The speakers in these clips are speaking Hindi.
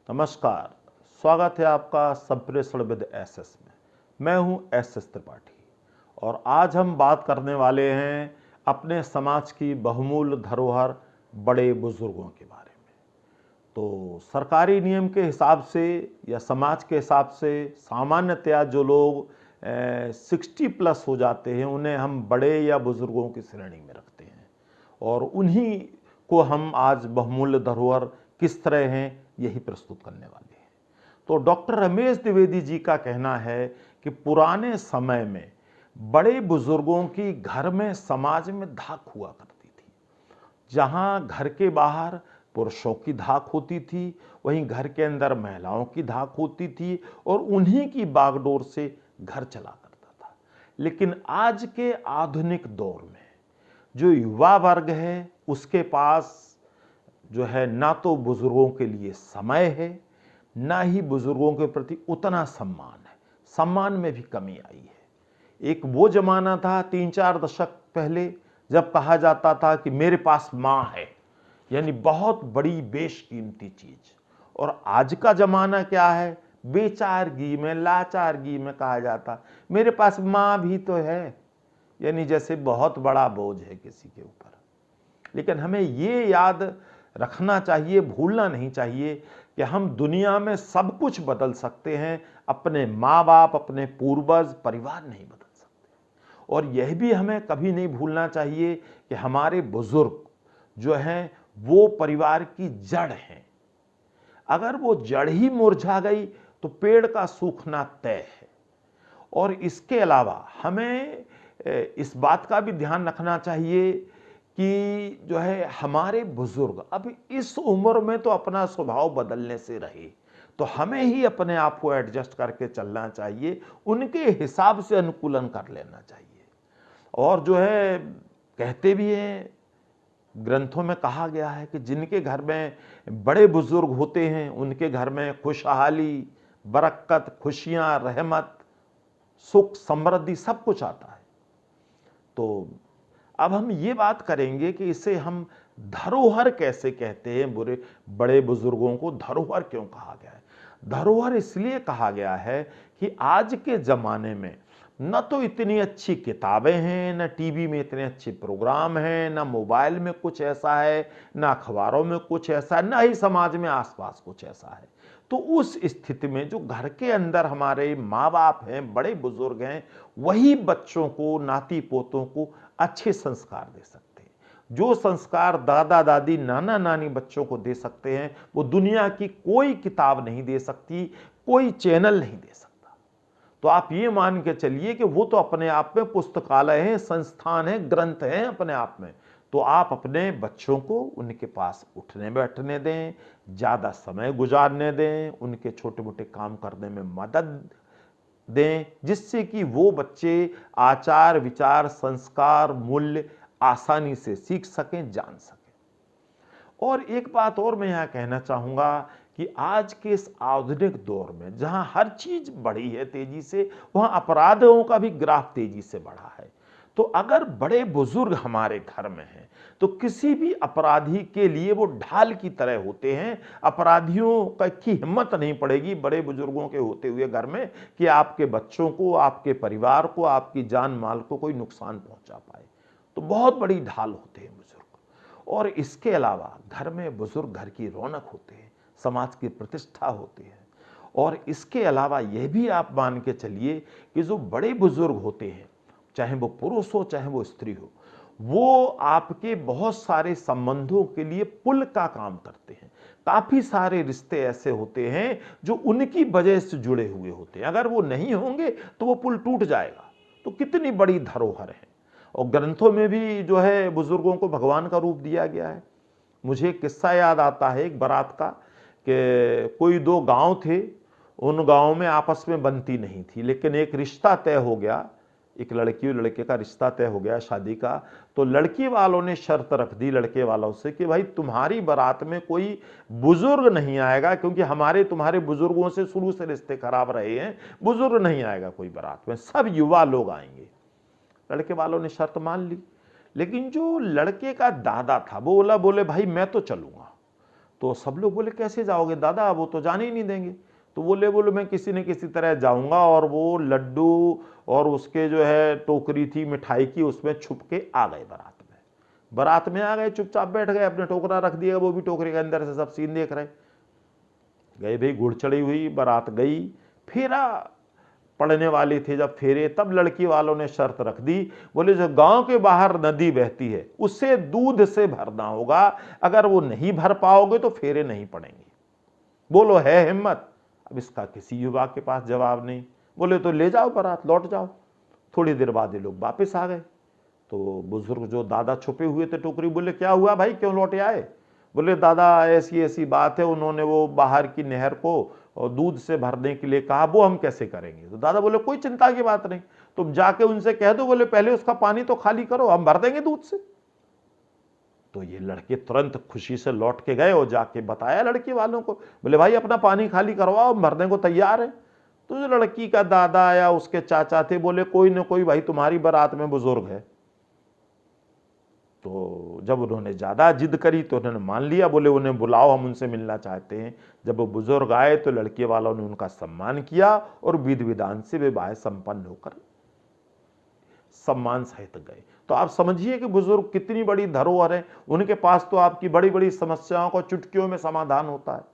नमस्कार, स्वागत है आपका संप्रेषण विद एसएस में। मैं हूं एसएस त्रिपाठी और आज हम बात करने वाले हैं अपने समाज की बहुमूल्य धरोहर बड़े बुजुर्गों के बारे में। तो सरकारी नियम के हिसाब से या समाज के हिसाब से सामान्यतया जो लोग 60+ हो जाते हैं उन्हें हम बड़े या बुजुर्गों की श्रेणी में रखते हैं और उन्हीं को हम आज बहुमूल्य धरोहर किस तरह हैं यही प्रस्तुत करने वाले हैं। तो डॉक्टर रमेश द्विवेदी जी का कहना है कि पुराने समय में बड़े बुजुर्गों की घर में समाज में धाक हुआ करती थी। जहां घर के बाहर पुरुषों की धाक होती थी वहीं घर के अंदर महिलाओं की धाक होती थी और उन्हीं की बागडोर से घर चला करता था। लेकिन आज के आधुनिक दौर में जो युवा वर्ग है उसके पास जो है ना तो बुजुर्गों के लिए समय है ना ही बुजुर्गों के प्रति उतना सम्मान है। सम्मान में भी कमी आई है। एक वो जमाना था 3-4 दशक पहले जब कहा जाता था कि मेरे पास माँ है, यानी बहुत बड़ी बेशकीमती चीज। और आज का जमाना क्या है, बेचारगी में लाचारगी में कहा जाता मेरे पास माँ भी तो है, यानी जैसे बहुत बड़ा बोझ है किसी के ऊपर। लेकिन हमें ये याद रखना चाहिए, भूलना नहीं चाहिए कि हम दुनिया में सब कुछ बदल सकते हैं, अपने माँ बाप, अपने पूर्वज, परिवार नहीं बदल सकते। और यह भी हमें कभी नहीं भूलना चाहिए कि हमारे बुजुर्ग जो हैं वो परिवार की जड़ हैं। अगर वो जड़ ही मुरझा गई तो पेड़ का सूखना तय है। और इसके अलावा हमें इस बात का भी ध्यान रखना चाहिए कि जो है हमारे बुजुर्ग अब इस उम्र में तो अपना स्वभाव बदलने से रहे, तो हमें ही अपने आप को एडजस्ट करके चलना चाहिए, उनके हिसाब से अनुकूलन कर लेना चाहिए। और जो है कहते भी हैं, ग्रंथों में कहा गया है कि जिनके घर में बड़े बुजुर्ग होते हैं उनके घर में खुशहाली, बरकत, खुशियां, रहमत, सुख, समृद्धि सब कुछ आता है। तो अब हम ये बात करेंगे कि इसे हम धरोहर कैसे कहते हैं। बड़े बुजुर्गों को धरोहर क्यों कहा गया है? धरोहर इसलिए कहा गया है कि आज के जमाने में न तो इतनी अच्छी किताबें हैं, न टीवी में इतने अच्छे प्रोग्राम हैं, न मोबाइल में कुछ ऐसा है, न अखबारों में कुछ ऐसा है, न ही समाज में आसपास कुछ ऐसा है। तो उस स्थिति में जो घर के अंदर हमारे माँ बाप हैं, बड़े बुजुर्ग हैं, वही बच्चों को, नाती पोतों को अच्छे संस्कार दे सकते हैं। जो संस्कार दादा दादी, नाना नानी बच्चों को दे सकते हैं वो दुनिया की कोई किताब नहीं दे सकती, कोई चैनल नहीं दे सकता। तो आप ये मान के चलिए कि वो तो अपने आप में पुस्तकालय है, संस्थान है, ग्रंथ है अपने आप में। तो आप अपने बच्चों को उनके पास उठने बैठने दें, ज़्यादा समय गुजारने दें, उनके छोटे मोटे काम करने में मदद दें, जिससे कि वो बच्चे आचार, विचार, संस्कार, मूल्य आसानी से सीख सकें, जान सकें। और एक बात और मैं यहाँ कहना चाहूँगा कि आज के इस आधुनिक दौर में जहाँ हर चीज़ बढ़ी है तेजी से, वहाँ अपराधों का भी ग्राफ तेजी से बढ़ा है। तो अगर बड़े बुजुर्ग हमारे घर में हैं तो किसी भी अपराधी के लिए वो ढाल की तरह होते हैं। अपराधियों की हिम्मत नहीं पड़ेगी बड़े बुजुर्गों के होते हुए घर में कि आपके बच्चों को, आपके परिवार को, आपकी जान माल को कोई नुकसान पहुंचा पाए। तो बहुत बड़ी ढाल होते हैं बुजुर्ग। और इसके अलावा घर में बुजुर्ग घर की रौनक होते हैं, समाज की प्रतिष्ठा होती है। और इसके अलावा यह भी आप मान के चलिए कि जो बड़े बुजुर्ग होते हैं, चाहे वो पुरुष हो चाहे वो स्त्री हो, वो आपके बहुत सारे संबंधों के लिए पुल का काम करते हैं। काफी सारे रिश्ते ऐसे होते हैं जो उनकी वजह से जुड़े हुए होते हैं। अगर वो नहीं होंगे तो वो पुल टूट जाएगा। तो कितनी बड़ी धरोहर है। और ग्रंथों में भी जो है बुजुर्गों को भगवान का रूप दिया गया है। मुझे एक किस्सा याद आता है एक बारात का कि कोई 2 गांव थे, उन गांव में आपस में बनती नहीं थी, लेकिन एक रिश्ता तय हो गया, एक लड़की और लड़के का रिश्ता तय हो गया शादी का। तो लड़की वालों ने शर्त रख दी लड़के वालों से कि भाई तुम्हारी बारात में कोई बुजुर्ग नहीं आएगा, क्योंकि हमारे तुम्हारे बुजुर्गों से शुरू से रिश्ते खराब रहे हैं, बुजुर्ग नहीं आएगा कोई बारात में, सब युवा लोग आएंगे। लड़के वालों ने शर्त मान ली। लेकिन जो लड़के का दादा था वो बोले भाई मैं तो चलूंगा। तो सब लोग बोले कैसे जाओगे दादा, वो तो जाने ही नहीं देंगे। तो बोले मैं किसी न किसी तरह जाऊंगा। और वो लड्डू और उसके जो है टोकरी थी मिठाई की, उसमें छुप के आ गए बारात में आ गए, चुपचाप बैठ गए, अपने टोकरा रख दिया, वो भी टोकरी के अंदर से सब सीन देख रहे। गए भाई, गुड़ चढ़ी हुई बारात गई, फेरा पड़ने वाली थी जब फेरे, तब लड़की वालों ने शर्त रख दी, बोले जो गांव के बाहर नदी बहती है उससे दूध से भरना होगा, अगर वो नहीं भर पाओगे तो फेरे नहीं पड़ेंगे। बोलो है हिम्मत। अब इसका किसी युवा के पास जवाब नहीं। बोले तो ले जाओ बारात, लौट जाओ। थोड़ी देर बाद ये लोग वापस आ गए। तो बुजुर्ग जो दादा छुपे हुए थे टोकरी, बोले क्या हुआ भाई, क्यों लौटे आए? बोले दादा ऐसी ऐसी बात है, उन्होंने वो बाहर की नहर को और दूध से भरने के लिए कहा, वो हम कैसे करेंगे? तो दादा बोले कोई चिंता की बात नहीं, तुम जाके उनसे कह दो, बोले पहले उसका पानी तो खाली करो, हम भर देंगे दूध से। तो ये लड़के तुरंत खुशी से लौट के गए और जाके बताया लड़की वालों को, बोले भाई अपना पानी खाली करवाओ, हम भरने को तैयार है। तो जो लड़की का दादा या उसके चाचा थे, बोले कोई ना कोई भाई तुम्हारी बारात में बुजुर्ग है। तो जब उन्होंने ज़्यादा जिद करी तो उन्होंने मान लिया, बोले उन्हें बुलाओ, हम उनसे मिलना चाहते हैं। जब वो बुजुर्ग आए तो लड़के वालों ने उनका सम्मान किया और विधि विधान से विवाह संपन्न होकर सम्मान सहित गए। तो आप समझिए कि बुजुर्ग कितनी बड़ी धरोहर है, उनके पास तो आपकी बड़ी बड़ी समस्याओं का चुटकियों में समाधान होता है।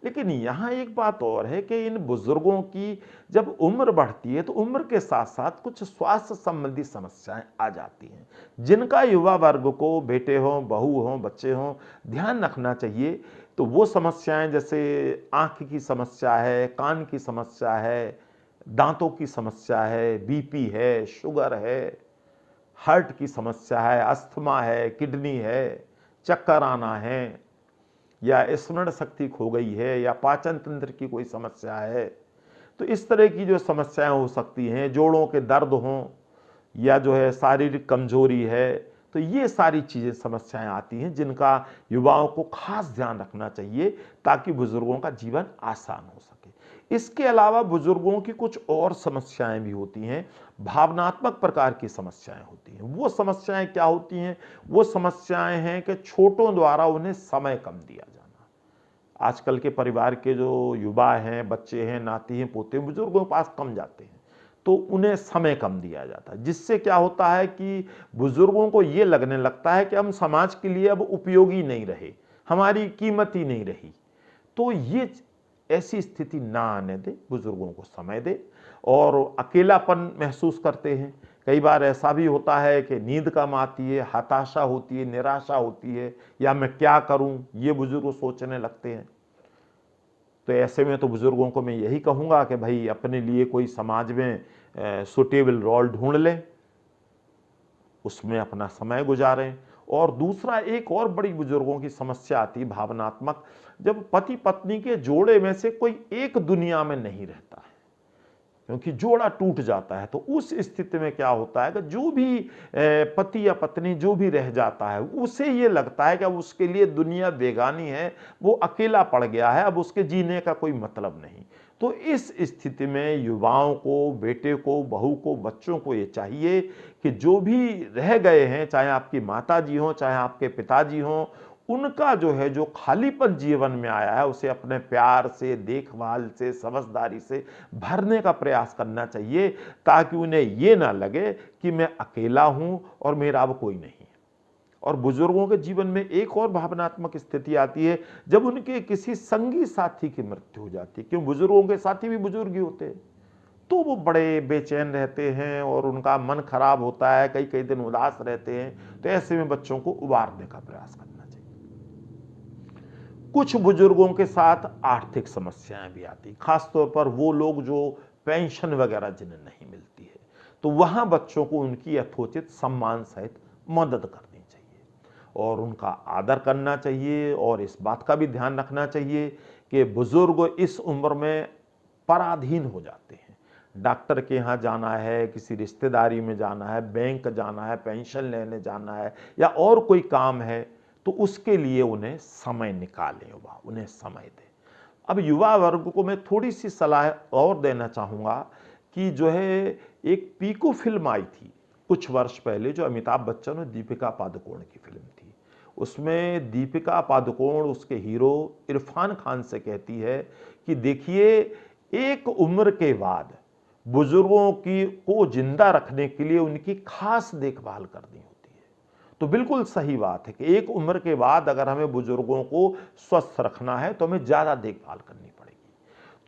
लेकिन यहां एक बात और है कि इन बुजुर्गों की जब उम्र बढ़ती है तो उम्र के साथ साथ कुछ स्वास्थ्य संबंधी समस्याएं आ जाती हैं, जिनका युवा वर्ग को, बेटे हों, बहू हों, बच्चे हों, ध्यान रखना चाहिए। तो वो समस्याएं जैसे आंख की समस्या है, कान की समस्या है, दांतों की समस्या है, बीपी है, शुगर है, हार्ट की समस्या है, अस्थमा है, किडनी है, चक्कर आना है, या स्मरण शक्ति खो गई है, या पाचन तंत्र की कोई समस्या है, तो इस तरह की जो समस्याएं हो सकती हैं, जोड़ों के दर्द हों, या जो है शारीरिक कमजोरी है, तो ये सारी चीज़ें समस्याएं आती हैं जिनका युवाओं को खास ध्यान रखना चाहिए ताकि बुजुर्गों का जीवन आसान हो सके। इसके अलावा बुजुर्गों की कुछ और समस्याएं भी होती हैं, भावनात्मक प्रकार की समस्याएं होती हैं। वो समस्याएं क्या होती हैं? वो समस्याएं हैं कि छोटों द्वारा उन्हें समय कम दिया जाना। आजकल के परिवार के जो युवा हैं, बच्चे हैं, नाती हैं, पोते हैं, बुजुर्गों के पास कम जाते हैं, तो उन्हें समय कम दिया जाता है, जिससे क्या होता है कि बुजुर्गों को ये लगने लगता है कि हम समाज के लिए अब उपयोगी नहीं रहे, हमारी कीमत ही नहीं रही। तो ये ऐसी स्थिति ना आने दे, बुजुर्गों को समय दे। और अकेलापन महसूस करते हैं, कई बार ऐसा भी होता है कि नींद कम आती है, हताशा होती है, निराशा होती है, या मैं क्या करूं, ये बुजुर्ग सोचने लगते हैं। तो ऐसे में तो बुजुर्गों को मैं यही कहूँगा कि भाई अपने लिए कोई समाज में सुटेबल रोल ढूंढ लें, उसमें अपना समय गुजारें। और दूसरा, एक और बड़ी बुजुर्गों की समस्या आती है भावनात्मक, जब पति पत्नी के जोड़े में से कोई एक दुनिया में नहीं रहता है, क्योंकि जोड़ा टूट जाता है। तो उस स्थिति में क्या होता है कि जो भी पति या पत्नी जो भी रह जाता है, उसे ये लगता है कि अब उसके लिए दुनिया बेगानी है, वो अकेला पड़ गया है, अब उसके जीने का कोई मतलब नहीं। तो इस स्थिति में युवाओं को, बेटे को, बहू को, बच्चों को ये चाहिए कि जो भी रह गए हैं, चाहे आपकी माता जी हों, चाहे आपके पिताजी हों, उनका जो है जो खालीपन जीवन में आया है, उसे अपने प्यार से, देखभाल से, समझदारी से भरने का प्रयास करना चाहिए, ताकि उन्हें ये ना लगे कि मैं अकेला हूं और मेरा अब कोई नहीं है। और बुजुर्गों के जीवन में एक और भावनात्मक स्थिति आती है जब उनके किसी संगी साथी की मृत्यु हो जाती है, क्यों बुजुर्गों के साथी भी बुजुर्ग ही होते हैं, तो वो बड़े बेचैन रहते हैं और उनका मन खराब होता है, कई कई दिन उदास रहते हैं। तो ऐसे में बच्चों को उबारने का प्रयास करना चाहिए। कुछ बुजुर्गों के साथ आर्थिक समस्याएं भी आती, खासतौर पर वो लोग जो पेंशन वगैरह जिन्हें नहीं मिलती है, तो वहां बच्चों को उनकी यथोचित सम्मान सहित मदद करनी चाहिए और उनका आदर करना चाहिए। और इस बात का भी ध्यान रखना चाहिए कि बुजुर्ग इस उम्र में पराधीन हो जाते हैं। डॉक्टर के यहाँ जाना है, किसी रिश्तेदारी में जाना है, बैंक जाना है, पेंशन लेने जाना है, या और कोई काम है, तो उसके लिए उन्हें समय निकालें, उन्हें समय दें। अब युवा वर्ग को मैं थोड़ी सी सलाह और देना चाहूँगा कि जो है एक पीकू फिल्म आई थी कुछ वर्ष पहले, जो अमिताभ बच्चन और दीपिका पादुकोण की फिल्म थी। उसमें दीपिका पादुकोण उसके हीरो इरफान खान से कहती है कि देखिए, एक उम्र के बाद बुजुर्गों की को जिंदा रखने के लिए उनकी खास देखभाल करनी होती है। तो बिल्कुल सही बात है कि एक उम्र के बाद अगर हमें बुजुर्गों को स्वस्थ रखना है तो हमें ज़्यादा देखभाल करनी पड़ेगी।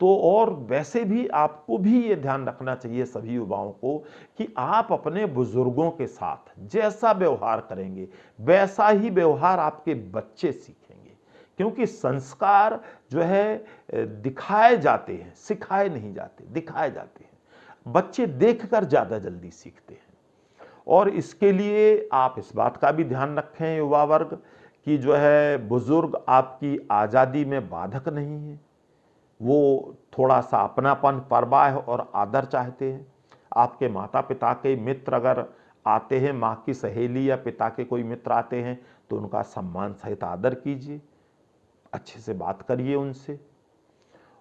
तो और वैसे भी आपको भी ये ध्यान रखना चाहिए सभी युवाओं को कि आप अपने बुजुर्गों के साथ जैसा व्यवहार करेंगे वैसा ही व्यवहार आपके बच्चे सीखेंगे, क्योंकि संस्कार जो है दिखाए जाते हैं, सिखाए नहीं जाते, दिखाए जाते हैं। बच्चे देखकर ज़्यादा जल्दी सीखते हैं। और इसके लिए आप इस बात का भी ध्यान रखें युवा वर्ग कि जो है बुजुर्ग आपकी आज़ादी में बाधक नहीं है। वो थोड़ा सा अपनापन, परवाह और आदर चाहते हैं। आपके माता पिता के मित्र अगर आते हैं, माँ की सहेली या पिता के कोई मित्र आते हैं तो उनका सम्मान सहित आदर कीजिए, अच्छे से बात करिए उनसे।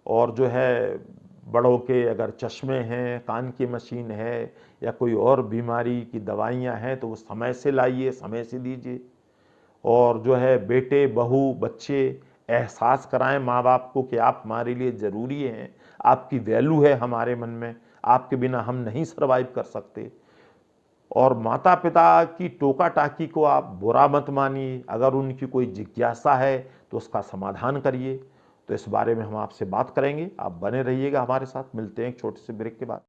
और जो है बड़ों के अगर चश्मे हैं, कान की मशीन है या कोई और बीमारी की दवाइयाँ हैं तो वो समय से लाइए, समय से दीजिए। और जो है बेटे, बहू, बच्चे एहसास कराएं माँ बाप को कि आप हमारे लिए ज़रूरी हैं, आपकी वैल्यू है हमारे मन में, आपके बिना हम नहीं सर्वाइव कर सकते। और माता पिता की टोका टाकी को आप बुरा मत मानिए, अगर उनकी कोई जिज्ञासा है तो उसका समाधान करिए। तो इस बारे में हम आपसे बात करेंगे, आप बने रहिएगा हमारे साथ। मिलते हैं एक छोटे से ब्रेक के बाद।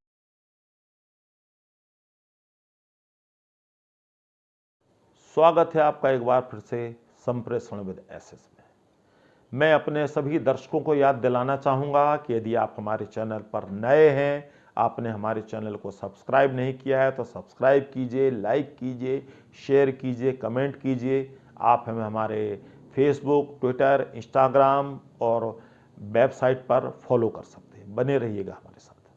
स्वागत है आपका एक बार फिर से संप्रेषण विद एसएस में। मैं अपने सभी दर्शकों को याद दिलाना चाहूँगा कि यदि आप हमारे चैनल पर नए हैं, आपने हमारे चैनल को सब्सक्राइब नहीं किया है तो सब्सक्राइब कीजिए, लाइक कीजिए, शेयर कीजिए, कमेंट कीजिए। आप हमें हमारे फेसबुक, ट्विटर, इंस्टाग्राम और वेबसाइट पर फॉलो कर सकते हैं। बने रहिएगा हमारे साथ।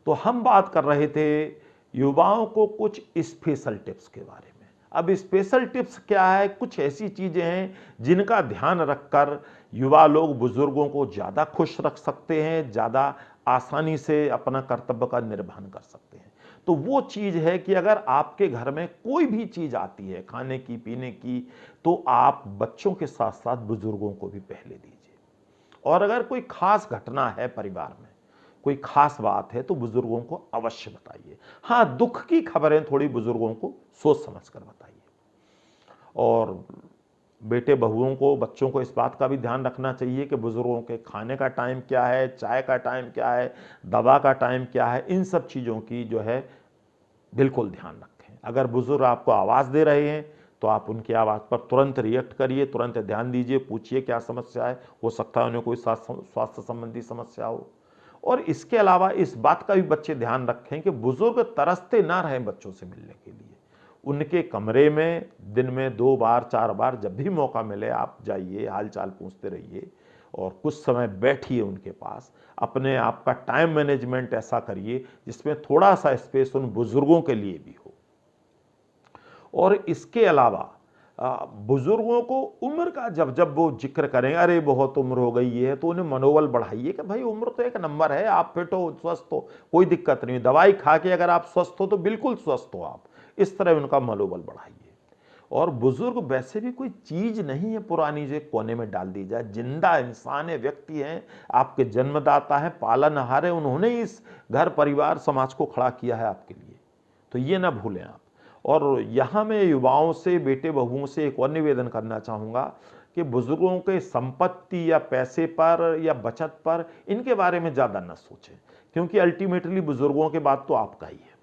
तो हम बात कर रहे थे युवाओं को कुछ स्पेशल टिप्स के बारे में। अब स्पेशल टिप्स क्या है? कुछ ऐसी चीज़ें हैं जिनका ध्यान रखकर युवा लोग बुजुर्गों को ज़्यादा खुश रख सकते हैं, ज़्यादा आसानी से अपना कर्तव्य का निर्वहन कर सकते हैं। तो वो चीज़ है कि अगर आपके घर में कोई भी चीज़ आती है खाने की, पीने की, तो आप बच्चों के साथ साथ बुजुर्गों को भी पहले दीजिए। और अगर कोई खास घटना है परिवार में, कोई खास बात है तो बुजुर्गों को अवश्य बताइए। हाँ, दुख की खबरें थोड़ी बुजुर्गों को सोच समझ कर बताइए। और बेटे बहुओं को, बच्चों को इस बात का भी ध्यान रखना चाहिए कि बुजुर्गों के खाने का टाइम क्या है, चाय का टाइम क्या है, दवा का टाइम क्या है, इन सब चीज़ों की जो है बिल्कुल ध्यान रखें। अगर बुजुर्ग आपको आवाज़ दे रहे हैं तो आप उनकी आवाज़ पर तुरंत रिएक्ट करिए, तुरंत ध्यान दीजिए, पूछिए क्या समस्या है। हो सकता है उन्हें कोई स्वास्थ्य संबंधी समस्या हो। और इसके अलावा इस बात का भी बच्चे ध्यान रखें कि बुजुर्ग तरसते ना रहें बच्चों से मिलने के लिए। उनके कमरे में दिन में 2 बार 4 बार जब भी मौका मिले आप जाइए, हालचाल पूछते रहिए और कुछ समय बैठिए उनके पास। अपने आप का टाइम मैनेजमेंट ऐसा करिए जिसमें थोड़ा सा स्पेस उन बुजुर्गों के लिए भी हो। और इसके अलावा बुजुर्गों को उम्र का जब जब वो जिक्र करें, अरे बहुत उम्र हो गई है, तो उन्हें मनोबल बढ़ाइए कि भाई उम्र तो एक नंबर है, आप फिट हो, स्वस्थ हो, कोई दिक्कत नहीं। दवाई खा के अगर आप स्वस्थ हो तो बिल्कुल स्वस्थ हो आप। इस तरह उनका मनोबल बढ़ाइए। और बुजुर्ग वैसे भी कोई चीज नहीं है पुरानी जो कोने में डाल दी जाए। जिंदा इंसान है, व्यक्ति हैं, आपके जन्मदाता है, पालनहार है। उन्होंने इस घर परिवार समाज को खड़ा किया है आपके लिए, तो ये ना भूलें आप। और यहाँ मैं युवाओं से, बेटे बहुओं से एक और निवेदन करना चाहूँगा कि बुजुर्गों के संपत्ति या पैसे पर या बचत पर इनके बारे में ज़्यादा ना सोचें, क्योंकि अल्टीमेटली बुजुर्गों के बाद तो आपका ही है,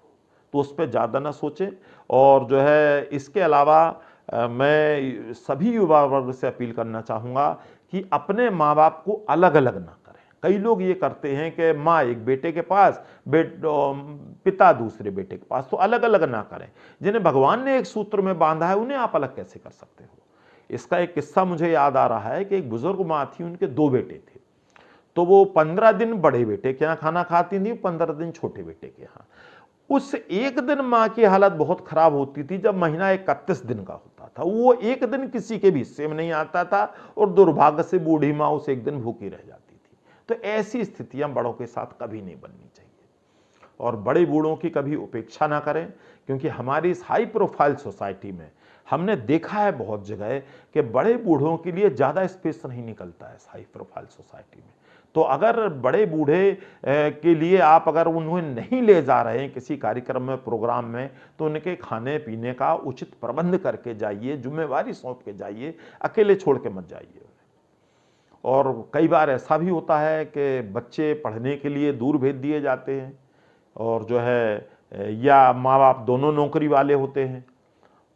तो उस पर ज़्यादा ना सोचें। और जो है इसके अलावा मैं सभी युवा वर्ग से अपील करना चाहूँगा कि अपने माँ बाप को अलग अलग ना करें। कई लोग ये करते हैं कि माँ एक बेटे के पास, पिता दूसरे बेटे के पास, तो अलग अलग ना करें। जिन्हें भगवान ने एक सूत्र में बांधा है उन्हें आप अलग कैसे कर सकते हो? इसका एक किस्सा मुझे याद आ रहा है कि एक बुजुर्ग माँ थी, उनके 2 बेटे थे। तो वो 15 दिन बड़े बेटे के यहाँ खाना खाती थी, 15 दिन छोटे बेटे के यहाँ। उस एक दिन माँ की हालत बहुत खराब होती थी जब महीना 31 दिन का होता था। वो एक दिन किसी के भी हिस्से में नहीं आता था और दुर्भाग्य से बूढ़ी माँ उस एक दिन भूखी रह जाती थी। तो ऐसी स्थितियां बड़ों के साथ कभी नहीं बननी चाहिए। और बड़े बूढ़ों की कभी उपेक्षा ना करें, क्योंकि हमारी इस हाई प्रोफाइल सोसाइटी में हमने देखा है बहुत जगह कि बड़े बूढ़ों के लिए ज़्यादा स्पेस नहीं निकलता है हाई प्रोफाइल सोसाइटी में। तो अगर बड़े बूढ़े के लिए आप अगर उन्हें नहीं ले जा रहे हैं किसी कार्यक्रम में, प्रोग्राम में, तो उनके खाने पीने का उचित प्रबंध करके जाइए, जिम्मेवारी सौंप के जाइए, अकेले छोड़ के मत जाइए। और कई बार ऐसा भी होता है कि बच्चे पढ़ने के लिए दूर भेज दिए जाते हैं और जो है या माँ बाप दोनों नौकरी वाले होते हैं,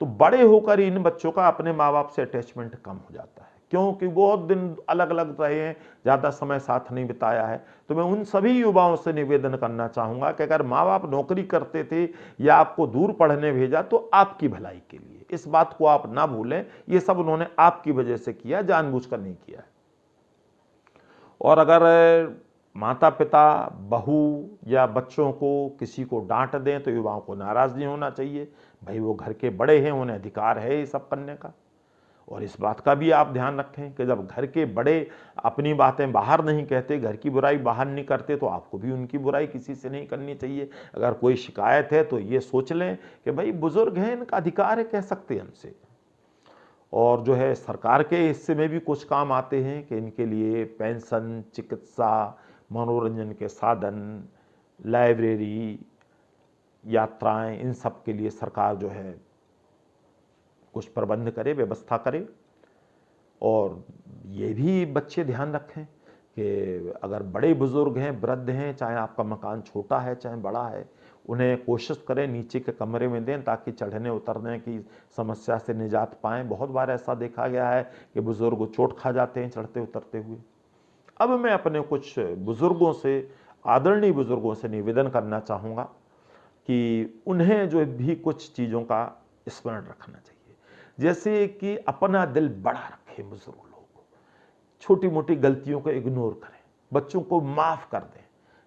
तो बड़े होकर इन बच्चों का अपने माँ बाप से अटैचमेंट कम हो जाता है, क्योंकि बहुत दिन अलग अलग रहे हैं, ज़्यादा समय साथ नहीं बिताया है। तो मैं उन सभी युवाओं से निवेदन करना चाहूँगा कि अगर माँ बाप नौकरी करते थे या आपको दूर पढ़ने भेजा तो आपकी भलाई के लिए, इस बात को आप ना भूलें। ये सब उन्होंने आपकी वजह से किया, जानबूझकर नहीं किया है। और अगर माता पिता बहू या बच्चों को किसी को डांट दें तो युवाओं को नाराज नहीं होना चाहिए। भाई वो घर के बड़े हैं, उन्हें अधिकार है ये सब करने का। और इस बात का भी आप ध्यान रखें कि जब घर के बड़े अपनी बातें बाहर नहीं कहते, घर की बुराई बाहर नहीं करते, तो आपको भी उनकी बुराई किसी से नहीं करनी चाहिए। अगर कोई शिकायत है तो ये सोच लें कि भाई बुजुर्ग हैं, इनका अधिकार है, कह सकते हैं हमसे। और जो है सरकार के हिस्से में भी कुछ काम आते हैं कि इनके लिए पेंशन, चिकित्सा, मनोरंजन के साधन, लाइब्रेरी, यात्राएं, इन सब के लिए सरकार जो है कुछ प्रबंध करे, व्यवस्था करे। और ये भी बच्चे ध्यान रखें कि अगर बड़े बुजुर्ग हैं, वृद्ध हैं, चाहे आपका मकान छोटा है चाहे बड़ा है, उन्हें कोशिश करें नीचे के कमरे में दें ताकि चढ़ने उतरने की समस्या से निजात पाएं। बहुत बार ऐसा देखा गया है कि बुजुर्ग चोट खा जाते हैं चढ़ते उतरते हुए। अब मैं अपने कुछ बुजुर्गों से, आदरणीय बुजुर्गों से निवेदन करना चाहूँगा कि उन्हें जो भी कुछ चीज़ों का स्मरण रखना चाहिए, जैसे कि अपना दिल बड़ा रखें। बुजुर्ग लोग छोटी मोटी गलतियों को इग्नोर करें, बच्चों को माफ़ कर दें,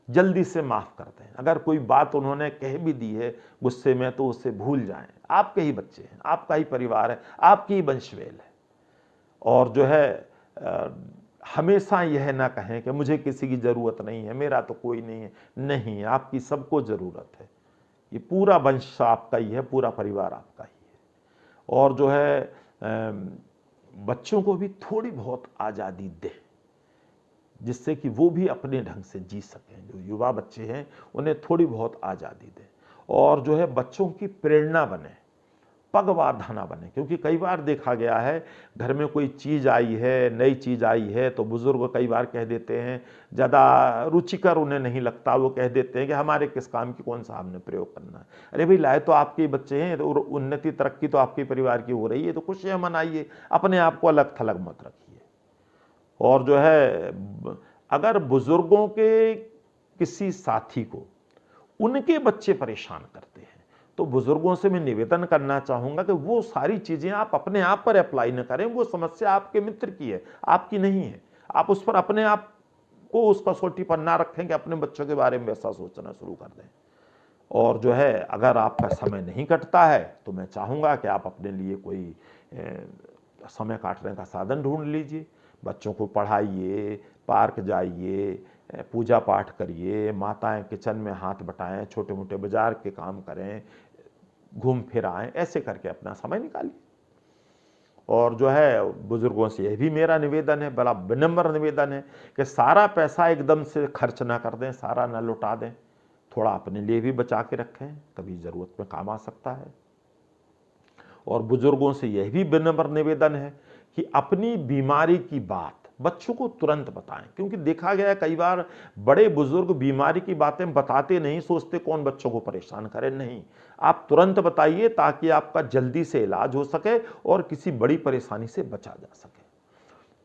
जल्दी से माफ़ कर दें। अगर कोई बात उन्होंने कह भी दी है गुस्से में तो उसे भूल जाएं। आपके ही बच्चे हैं, आपका ही परिवार है, आपकी ही वंशवेल है। और जो है हमेशा यह ना कहें कि मुझे किसी की ज़रूरत नहीं है, मेरा तो कोई नहीं है। नहीं, आपकी सबको ज़रूरत है। ये पूरा वंश आपका ही है, पूरा परिवार आपका ही है। और जो है बच्चों को भी थोड़ी बहुत आज़ादी दें, जिससे कि वो भी अपने ढंग से जी सकें। जो युवा बच्चे हैं उन्हें थोड़ी बहुत आज़ादी दें। और जो है बच्चों की प्रेरणा बने, पगबाधा ना बने। क्योंकि कई बार देखा गया है घर में कोई चीज़ आई है, नई चीज़ आई है, तो बुज़ुर्ग कई बार कह देते हैं, ज़्यादा रुचिकर उन्हें नहीं लगता, वो कह देते हैं कि हमारे किस काम की कौन सा हमने प्रयोग करना है। अरे भाई, लाए तो आपके बच्चे हैं और उन्नति तरक्की तो आपके परिवार की हो रही है, तो खुशियाँ मनाइए, अपने आप को अलग थलग मत रखिए। और जो है अगर बुज़ुर्गों के किसी साथी को उनके बच्चे परेशान करते हैं तो बुजुर्गों से मैं निवेदन करना चाहूँगा कि वो सारी चीज़ें आप अपने आप पर अप्लाई न करें। वो समस्या आपके मित्र की है, आपकी नहीं है। आप उस पर अपने आप को उस कसौटी पर ना रखें कि अपने बच्चों के बारे में वैसा सोचना शुरू कर दें। और जो है अगर आपका समय नहीं कटता है तो मैं चाहूँगा कि आप अपने लिए कोई समय काटने का साधन ढूंढ लीजिए। बच्चों को पढ़ाइए, पार्क जाइए, पूजा पाठ करिए, माताएं किचन में हाथ बटाएं, छोटे मोटे बाजार के काम करें, घूम फिर आएँ, ऐसे करके अपना समय निकालिए। और जो है बुजुर्गों से यह भी मेरा निवेदन है, बड़ा विनम्र निवेदन है कि सारा पैसा एकदम से खर्च ना कर दें, सारा ना लुटा दें, थोड़ा अपने लिए भी बचा के रखें, कभी ज़रूरत में काम आ सकता है। और बुजुर्गों से यह भी विनम्र निवेदन है कि अपनी बीमारी की बात बच्चों को तुरंत बताएं। क्योंकि देखा गया कई बार बड़े बुजुर्ग बीमारी की बातें बताते नहीं, सोचते कौन बच्चों को परेशान करे। नहीं, आप तुरंत बताइए ताकि आपका जल्दी से इलाज हो सके और किसी बड़ी परेशानी से बचा जा सके।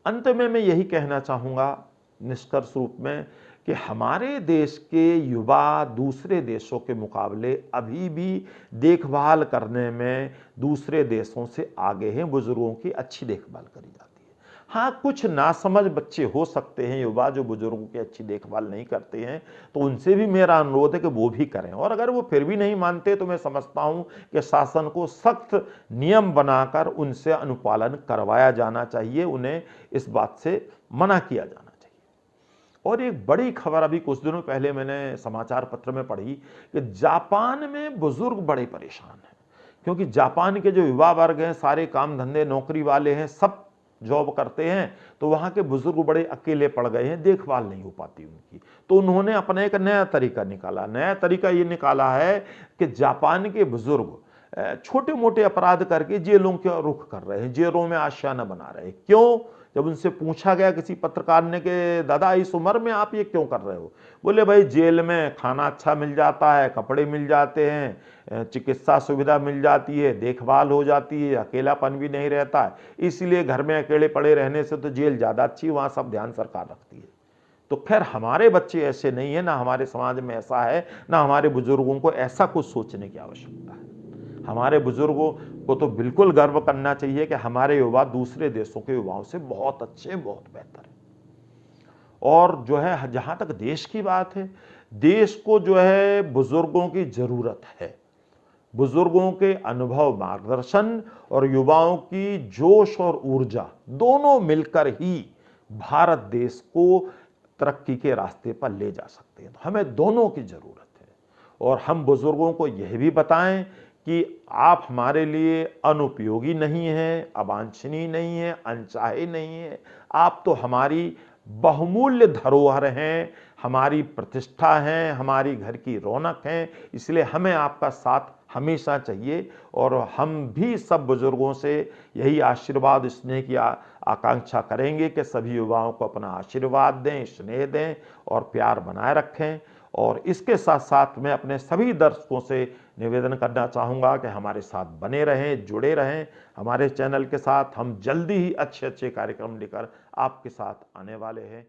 अंत में मैं यही कहना चाहूँगा निष्कर्ष रूप में कि हमारे देश के युवा दूसरे देशों के मुकाबले अभी भी देखभाल करने में दूसरे देशों से आगे हैं। बुजुर्गों की अच्छी देखभाल करी जाती है। हाँ, कुछ नासमझ बच्चे हो सकते हैं युवा जो बुजुर्गों की अच्छी देखभाल नहीं करते हैं, तो उनसे भी मेरा अनुरोध है कि वो भी करें। और अगर वो फिर भी नहीं मानते तो मैं समझता हूँ कि शासन को सख्त नियम बनाकर उनसे अनुपालन करवाया जाना चाहिए, उन्हें इस बात से मना किया जाना। और एक बड़ी खबर अभी कुछ दिनों पहले मैंने समाचार पत्र में पढ़ी कि जापान में बुजुर्ग बड़े परेशान हैं, क्योंकि जापान के जो युवा वर्ग हैं सारे काम धंधे नौकरी वाले हैं, सब जॉब करते हैं, तो वहाँ के बुजुर्ग बड़े अकेले पड़ गए हैं, देखभाल नहीं हो पाती उनकी। तो उन्होंने अपना एक नया तरीका निकाला। नया तरीका ये निकाला है कि जापान के बुजुर्ग छोटे मोटे अपराध करके जेलों का रुख कर रहे हैं, जेलों में आशियाना बना रहे हैं। क्यों? जब उनसे पूछा गया किसी पत्रकार ने कि दादा इस उम्र में आप ये क्यों कर रहे हो, बोले भाई जेल में खाना अच्छा मिल जाता है, कपड़े मिल जाते हैं, चिकित्सा सुविधा मिल जाती है, देखभाल हो जाती है, अकेलापन भी नहीं रहता है, इसलिए घर में अकेले पड़े रहने से तो जेल ज़्यादा अच्छी, वहाँ सब ध्यान सरकार रखती है। तो खैर हमारे बच्चे ऐसे नहीं है, ना हमारे समाज में ऐसा है, ना हमारे बुजुर्गों को ऐसा कुछ सोचने की आवश्यकता है। हमारे बुजुर्गों को तो बिल्कुल गर्व करना चाहिए कि हमारे युवा दूसरे देशों के युवाओं से बहुत अच्छे, बहुत बेहतर है। और जो है जहां तक देश की बात है, देश को जो है बुजुर्गों की जरूरत है। बुजुर्गों के अनुभव, मार्गदर्शन और युवाओं की जोश और ऊर्जा दोनों मिलकर ही भारत देश को तरक्की के रास्ते पर ले जा सकते हैं। तो हमें दोनों की जरूरत है। और हम बुजुर्गों को यह भी बताएं कि आप हमारे लिए अनुपयोगी नहीं हैं, अवांछनीय नहीं है, अनचाहे नहीं है, आप तो हमारी बहुमूल्य धरोहर हैं, हमारी प्रतिष्ठा हैं, हमारी घर की रौनक हैं, इसलिए हमें आपका साथ हमेशा चाहिए। और हम भी सब बुजुर्गों से यही आशीर्वाद, स्नेह की आकांक्षा करेंगे कि सभी युवाओं को अपना आशीर्वाद दें, स्नेह दें और प्यार बनाए रखें। और इसके साथ साथ मैं अपने सभी दर्शकों से निवेदन करना चाहूँगा कि हमारे साथ बने रहें, जुड़े रहें हमारे चैनल के साथ। हम जल्दी ही अच्छे अच्छे कार्यक्रम लेकर आपके साथ आने वाले हैं।